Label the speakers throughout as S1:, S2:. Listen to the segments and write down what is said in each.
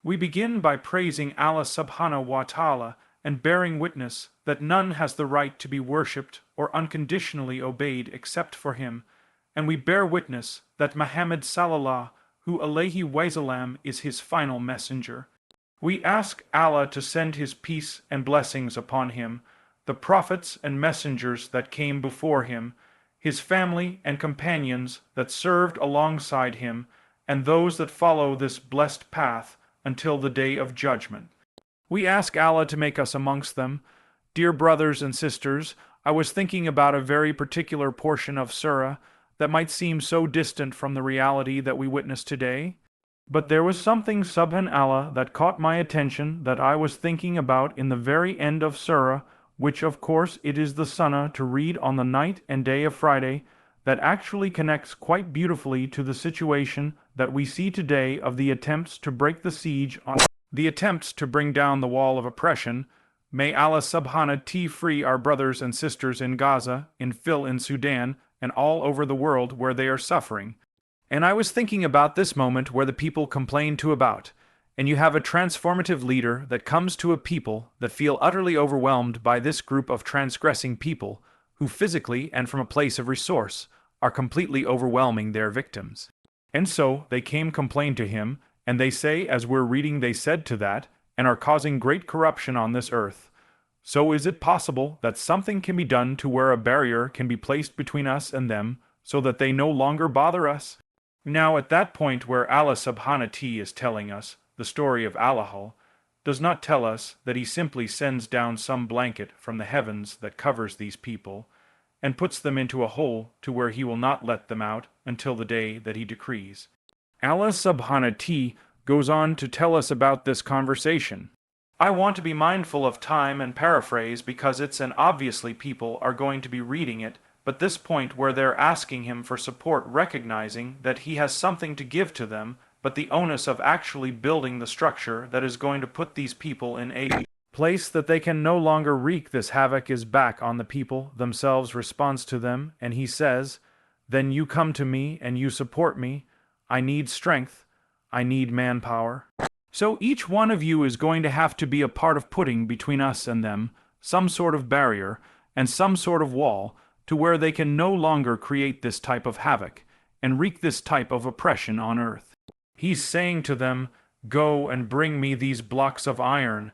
S1: We begin by praising Allah subhanahu wa ta'ala and bearing witness that none has the right to be worshipped or unconditionally obeyed except for Him, and we bear witness that Muhammad sallallahu alayhi wasallam is His final messenger. We ask Allah to send His peace and blessings upon him, the prophets and messengers that came before him, his family and companions that served alongside him, and those that follow this blessed path until the day of judgment. We ask Allah to make us amongst them. Dear brothers and sisters, I was thinking about a very particular portion of Surah that might seem so distant from the reality that we witness today. But there was something subhanallah that caught my attention that I was thinking about in the very end of Surah, which of course it is the sunnah to read on the night and day of Friday, that actually connects quite beautifully to the situation that we see today of the attempts to break the siege on the attempts to bring down the wall of oppression. May Allah subhanahu ta'ala free our brothers and sisters in Gaza, in Sudan, and all over the world where they are suffering. And I was thinking about this moment where the people complain to about, and you have a transformative leader that comes to a people that feel utterly overwhelmed by this group of transgressing people, who physically and from a place of resource are completely overwhelming their victims. And so they came complain to him, and they say, as we're reading, they said to that, and are causing great corruption on this earth. So is it possible that something can be done to where a barrier can be placed between us and them, so that they no longer bother us? Now at that point where Allah subhanahu wa ta'ala is telling us the story of Allah, does not tell us that He simply sends down some blanket from the heavens that covers these people, and puts them into a hole to where He will not let them out until the day that He decrees. Allah subhanahu wa ta'ala goes on to tell us about this conversation. I want to be mindful of time and paraphrase because it's an obviously people are going to be reading it, but this point where they're asking Him for support, recognizing that He has something to give to them, but the onus of actually building the structure that is going to put these people in a place that they can no longer wreak this havoc is back on the people themselves responds to them, and He says, "Then you come to me and you support me. I need strength. I need manpower." So each one of you is going to have to be a part of putting between us and them some sort of barrier and some sort of wall to where they can no longer create this type of havoc and wreak this type of oppression on earth. He's saying to them, "Go and bring me these blocks of iron."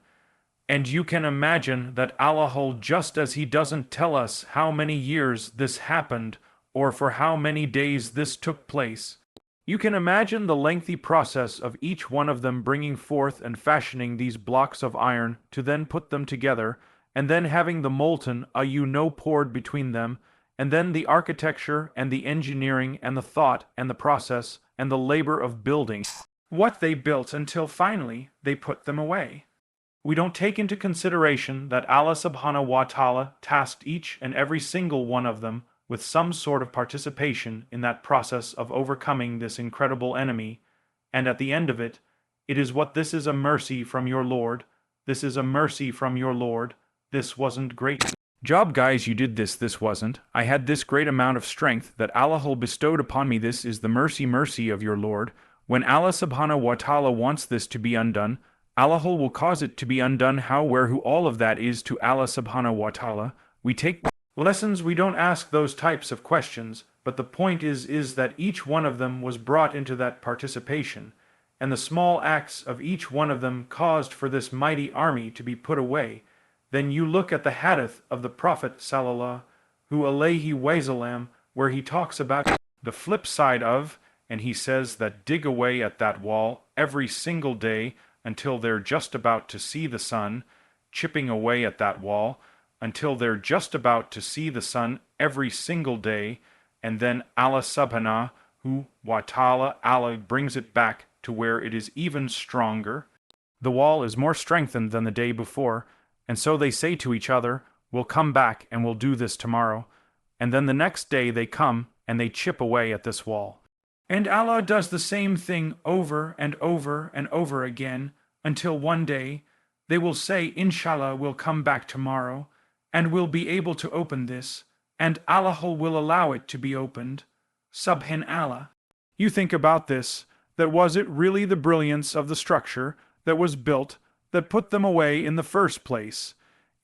S1: And you can imagine that Allah, just as He doesn't tell us how many years this happened or for how many days this took place, you can imagine the lengthy process of each one of them bringing forth and fashioning these blocks of iron to then put them together, and then having the molten poured between them, and then the architecture and the engineering and the thought and the process and the labor of building what they built until finally they put them away. We don't take into consideration that Allah subhanahu wa ta'ala tasked each and every single one of them with some sort of participation in that process of overcoming this incredible enemy, and at the end of it, it is what this is a mercy from your Lord, this is a mercy from your Lord, this wasn't great job guys, you did this wasn't, I had this great amount of strength that Allah bestowed upon me, this is the mercy of your Lord. When Allah subhanahu wa ta'ala wants this to be undone, Allah will cause it to be undone. Who all of that is to Allah subhanahu wa ta'ala. We take lessons, we don't ask those types of questions, but the point is that each one of them was brought into that participation, and the small acts of each one of them caused for this mighty army to be put away. Then you look at the hadith of the Prophet sallallahu alayhi wasallam, where he talks about the flip side of, and he says that dig away at that wall every single day until they're just about to see the sun, chipping away at that wall until they're just about to see the sun every single day, and then Allah subhanahu wa ta'ala, Allah brings it back to where it is even stronger. The wall is more strengthened than the day before, and so they say to each other, "We'll come back and we'll do this tomorrow." And then the next day they come and they chip away at this wall. And Allah does the same thing over and over and over again until one day they will say, "Inshallah, we'll come back tomorrow and we'll be able to open this, and Allah will allow it to be opened." Subhanallah. You think about this, that was it really the brilliance of the structure that was built that put them away in the first place?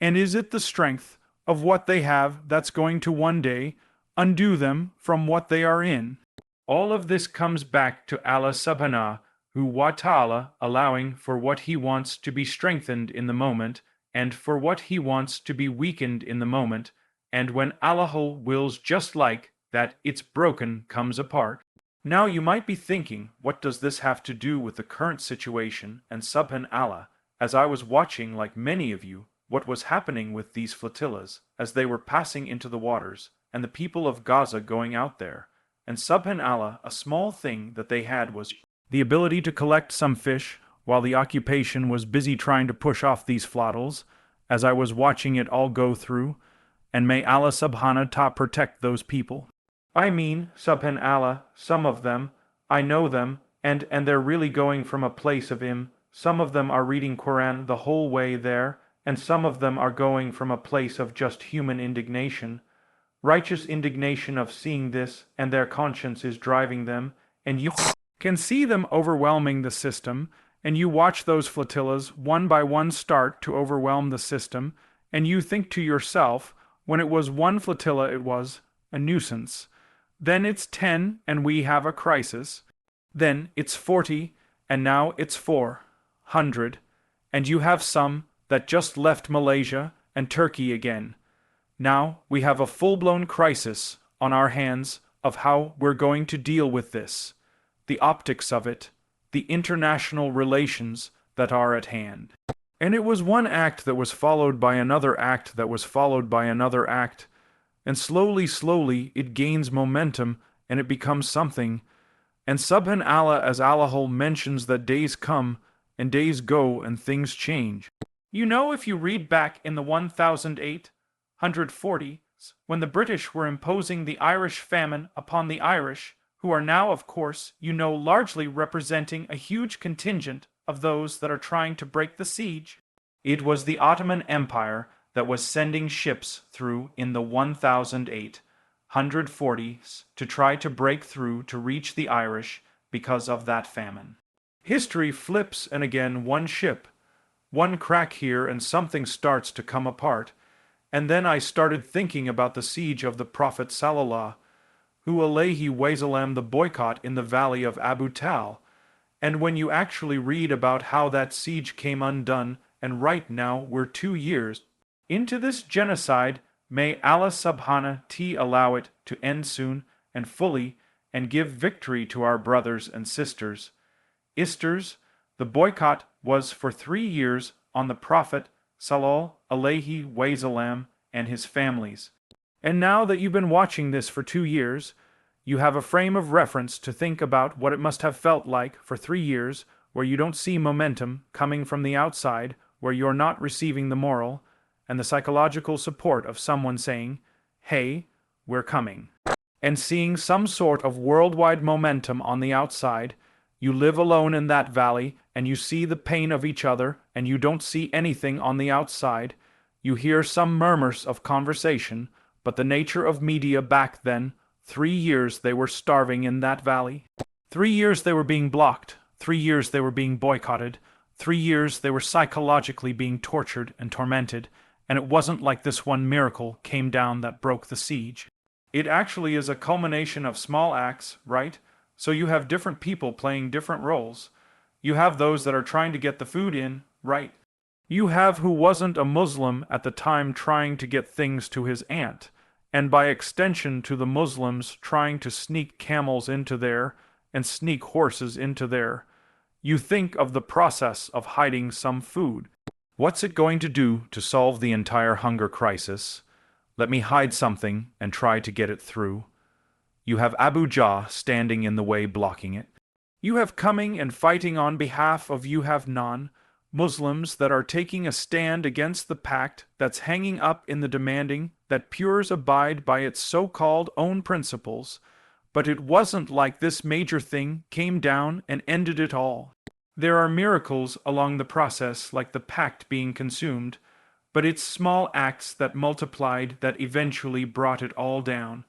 S1: And is it the strength of what they have that's going to one day undo them from what they are in? All of this comes back to Allah subhanahu wa ta'ala allowing for what He wants to be strengthened in the moment and for what He wants to be weakened in the moment, and when Allah wills just like that, it's broken comes apart. Now you might be thinking, what does this have to do with the current situation and subhanallah, as I was watching, like many of you, what was happening with these flotillas as they were passing into the waters, and the people of Gaza going out there. And subhanallah, a small thing that they had was the ability to collect some fish while the occupation was busy trying to push off these flottals, as I was watching it all go through, and may Allah subhanahu wa ta'ala protect those people. I mean, subhanallah, some of them, I know them, and they're really going from a place of some of them are reading Quran the whole way there, and some of them are going from a place of just human indignation, righteous indignation of seeing this, and their conscience is driving them, and you can see them overwhelming the system, and you watch those flotillas one by one start to overwhelm the system, and you think to yourself, when it was one flotilla it was a nuisance. Then it's 10 and we have a crisis. Then it's 40 and now it's 400. And you have some that just left Malaysia and Turkey again. Now we have a full-blown crisis on our hands of how we're going to deal with this, the optics of it, the international relations that are at hand. And it was one act that was followed by another act that was followed by another act, and slowly it gains momentum and it becomes something. And subhanallah, as Allah mentions that days come and days go and things change. You know, if you read back in the 1840s, when the British were imposing the Irish famine upon the Irish, who are now, of course, you know, largely representing a huge contingent of those that are trying to break the siege. It was the Ottoman Empire that was sending ships through in the 1840s to try to break through to reach the Irish because of that famine. History flips, and again one ship, one crack here, and something starts to come apart. And then I started thinking about the siege of the Prophet Sallallahu Alaihi Wasallam, the boycott in the valley of Abu Tal. And when you actually read about how that siege came undone, and right now we're 2 years into this genocide, may Allah subhanahu wa ta'ala allow it to end soon and fully, and give victory to our brothers and sisters. Isters, the boycott was for 3 years on the Prophet Sallallahu Alaihi Wasallam and his families. And now that you've been watching this for 2 years, you have a frame of reference to think about what it must have felt like for 3 years, where you don't see momentum coming from the outside, where you're not receiving the moral and the psychological support of someone saying, hey, we're coming. And seeing some sort of worldwide momentum on the outside, you live alone in that valley, and you see the pain of each other, and you don't see anything on the outside. You hear some murmurs of conversation, but the nature of media back then, 3 years they were starving in that valley. 3 years they were being blocked. 3 years they were being boycotted. 3 years they were psychologically being tortured and tormented, and it wasn't like this one miracle came down that broke the siege. It actually is a culmination of small acts, right? So you have different people playing different roles. You have those that are trying to get the food in, right? You have who wasn't a Muslim at the time trying to get things to his aunt, and by extension to the Muslims trying to sneak camels into there and sneak horses into there. You think of the process of hiding some food. What's it going to do to solve the entire hunger crisis? Let me hide something and try to get it through. You have Abu Jah standing in the way blocking it. You have coming and fighting on behalf of you have non-Muslims that are taking a stand against the pact that's hanging up in the demanding that pures abide by its so-called own principles. But it wasn't like this major thing came down and ended it all. There are miracles along the process, like the pact being consumed, but it's small acts that multiplied that eventually brought it all down.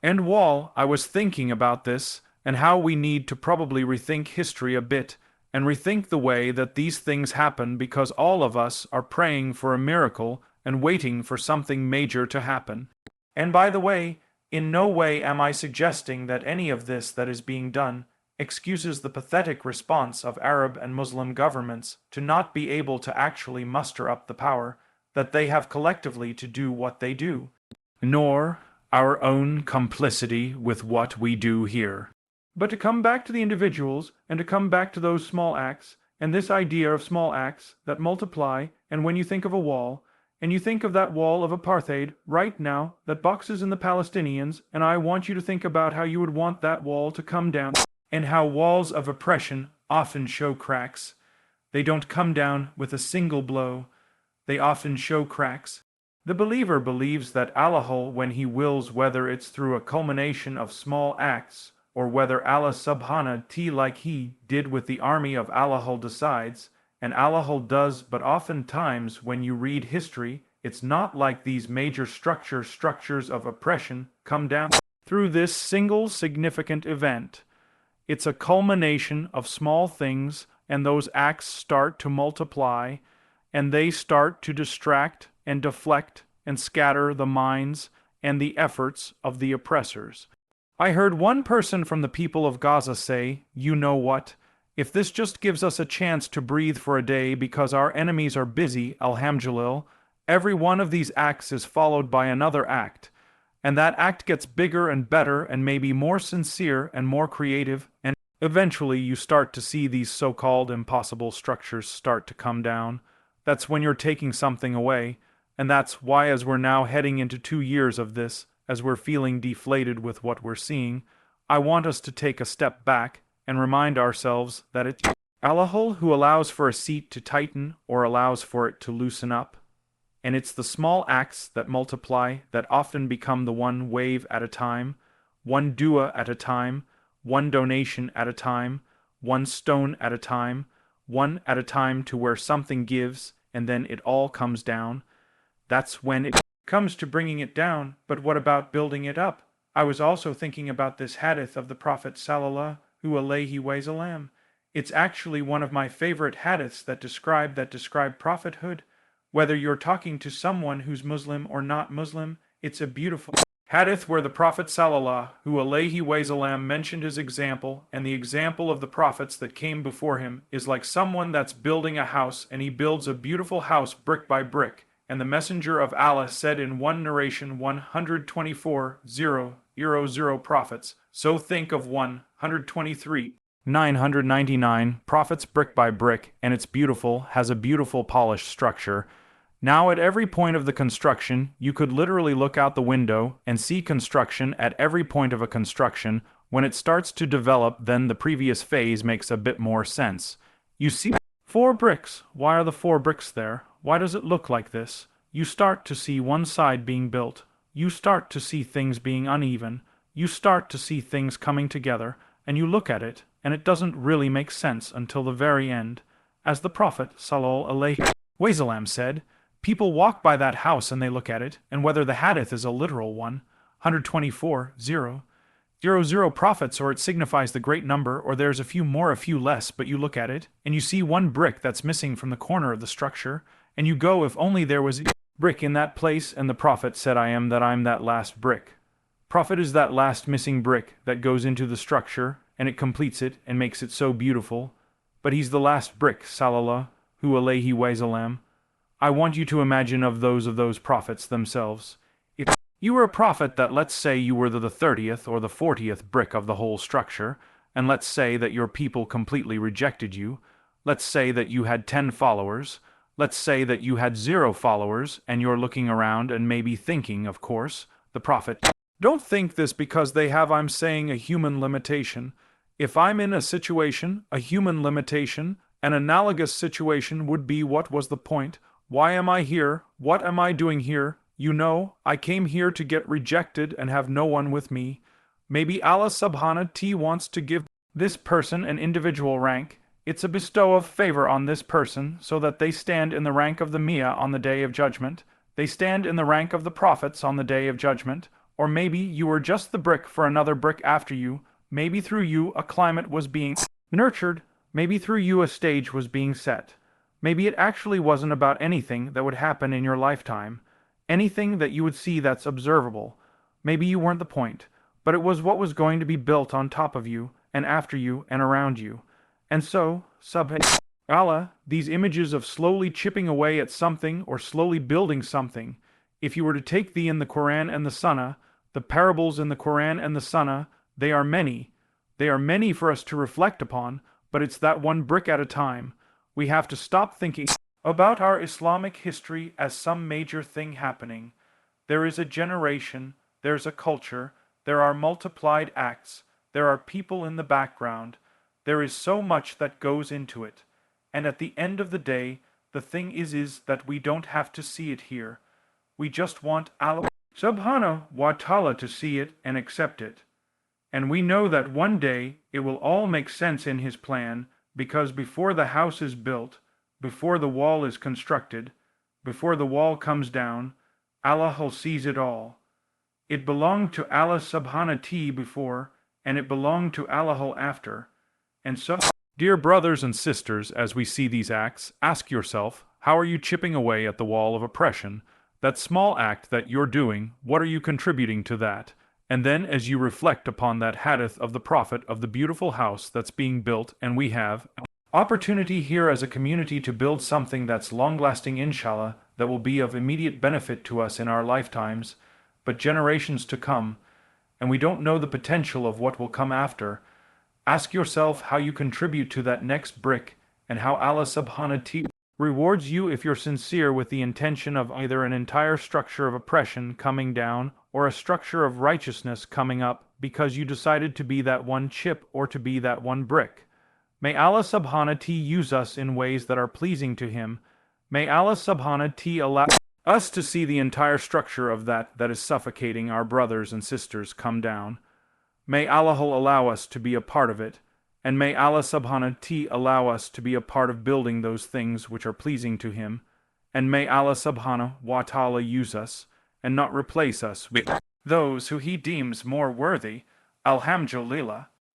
S1: And while I was thinking about this, and how we need to probably rethink history a bit, and rethink the way that these things happen, because all of us are praying for a miracle and waiting for something major to happen. And by the way, in no way am I suggesting that any of this that is being done excuses the pathetic response of Arab and Muslim governments to not be able to actually muster up the power that they have collectively to do what they do, nor our own complicity with what we do here. But to come back to the individuals, and to come back to those small acts, and this idea of small acts that multiply, and when you think of a wall, and you think of that wall of apartheid right now that boxes in the Palestinians, and I want you to think about how you would want that wall to come down, and how walls of oppression often show cracks. They don't come down with a single blow. They often show cracks. The believer believes that Allah, when he wills, whether it's through a culmination of small acts, or whether Allah subhanahu like he did with the army of Allah decides, and Allah does, but oftentimes when you read history, it's not like these major structures of oppression come down through this single significant event. It's a culmination of small things, and those acts start to multiply, and they start to distract and deflect and scatter the minds and the efforts of the oppressors. I heard one person from the people of Gaza say, "You know what? If this just gives us a chance to breathe for a day because our enemies are busy, alhamdulillah, every one of these acts is followed by another act. And that act gets bigger and better and maybe more sincere and more creative, and eventually you start to see these so-called impossible structures start to come down. That's when you're taking something away, and that's why, as we're now heading into 2 years of this, as we're feeling deflated with what we're seeing, I want us to take a step back and remind ourselves that it's Allah who allows for a seat to tighten or allows for it to loosen up. And it's the small acts that multiply that often become the one wave at a time, one dua at a time, one donation at a time, one stone at a time, one at a time, to where something gives and then it all comes down. That's when it comes to bringing it down. But what about building it up? I was also thinking about this hadith of the Prophet sallallahu alaihi wasallam. It's actually one of my favorite hadiths that describe prophethood. Whether you're talking to someone who's Muslim or not Muslim, it's a beautiful hadith where the Prophet sallallahu alaihi wasallam mentioned his example, and the example of the prophets that came before him is like someone that's building a house, and he builds a beautiful house brick by brick. And the Messenger of Allah said in one narration, 124,000 prophets. So think of 123,999 prophets brick by brick, and it's beautiful, has a beautiful polished structure. Now at every point of the construction, you could literally look out the window and see construction at every point of a construction. When it starts to develop, then the previous phase makes a bit more sense. You see 4 bricks. Why are the 4 bricks there? Why does it look like this? You start to see one side being built. You start to see things being uneven. You start to see things coming together, and you look at it, and it doesn't really make sense until the very end. As the Prophet sallallahu alaihi wasallam said, people walk by that house and they look at it, and whether the hadith is a literal one, 124,000 prophets, or it signifies the great number, or there's a few more, a few less, but you look at it, and you see one brick that's missing from the corner of the structure, and you go, if only there was a brick in that place, and the Prophet said, I'm that last brick. Prophet is that last missing brick that goes into the structure, and it completes it, and makes it so beautiful. But he's the last brick, sallallahu alaihi wasallam. I want you to imagine of those prophets themselves. If you were a prophet that, let's say you were the 30th or the 40th brick of the whole structure, and let's say that your people completely rejected you, let's say that you had 10 followers, let's say that you had 0 followers, and you're looking around and maybe thinking, of course, the Prophet. Don't think this because they have, I'm saying, a human limitation. If I'm in a situation, a human limitation, an analogous situation would be, what was the point? Why am I here? What am I doing here? You know, I came here to get rejected and have no one with me. Maybe Allah subhanahu wants to give this person an individual rank. It's a bestow of favor on this person, so that they stand in the rank of the Mia on the Day of Judgment. They stand in the rank of the prophets on the Day of Judgment. Or maybe you were just the brick for another brick after you. Maybe through you a climate was being nurtured. Maybe through you a stage was being set. Maybe it actually wasn't about anything that would happen in your lifetime, anything that you would see that's observable. Maybe you weren't the point, but it was what was going to be built on top of you, and after you, and around you. And so, Allah, these images of slowly chipping away at something or slowly building something, if you were to take thee in the Quran and the Sunnah, the parables in the Quran and the Sunnah, they are many. They are many for us to reflect upon, but it's that one brick at a time. We have to stop thinking about our Islamic history as some major thing happening. There is a generation, there's a culture, there are multiplied acts, there are people in the background, there is so much that goes into it. And at the end of the day, the thing is that we don't have to see it here. We just want Allah subhanahu wa ta'ala to see it and accept it. And we know that one day it will all make sense in His plan, because before the house is built, before the wall is constructed, before the wall comes down, Allah sees it all. It belonged to Allah subhanahu wa ta'ala before, and it belonged to Allah after. And so, dear brothers and sisters, as we see these acts, ask yourself, how are you chipping away at the wall of oppression? That small act that you're doing, what are you contributing to that? And then as you reflect upon that hadith of the Prophet of the beautiful house that's being built, and we have opportunity here as a community to build something that's long-lasting, inshallah, that will be of immediate benefit to us in our lifetimes, but generations to come, and we don't know the potential of what will come after. Ask yourself how you contribute to that next brick, and how Allah subhanahu wa ta'ala rewards you if you're sincere with the intention of either an entire structure of oppression coming down or a structure of righteousness coming up because you decided to be that one chip or to be that one brick. May Allah subhanahu wa ta'ala use us in ways that are pleasing to Him. May Allah subhanahu wa ta'ala allow us to see the entire structure of that is suffocating our brothers and sisters come down. May Allah allow us to be a part of it. And may Allah subhanahu wa ta'ala allow us to be a part of building those things which are pleasing to Him. And may Allah subhanahu wa ta'ala use us, and not replace us with those who He deems more worthy. Alhamdulillah.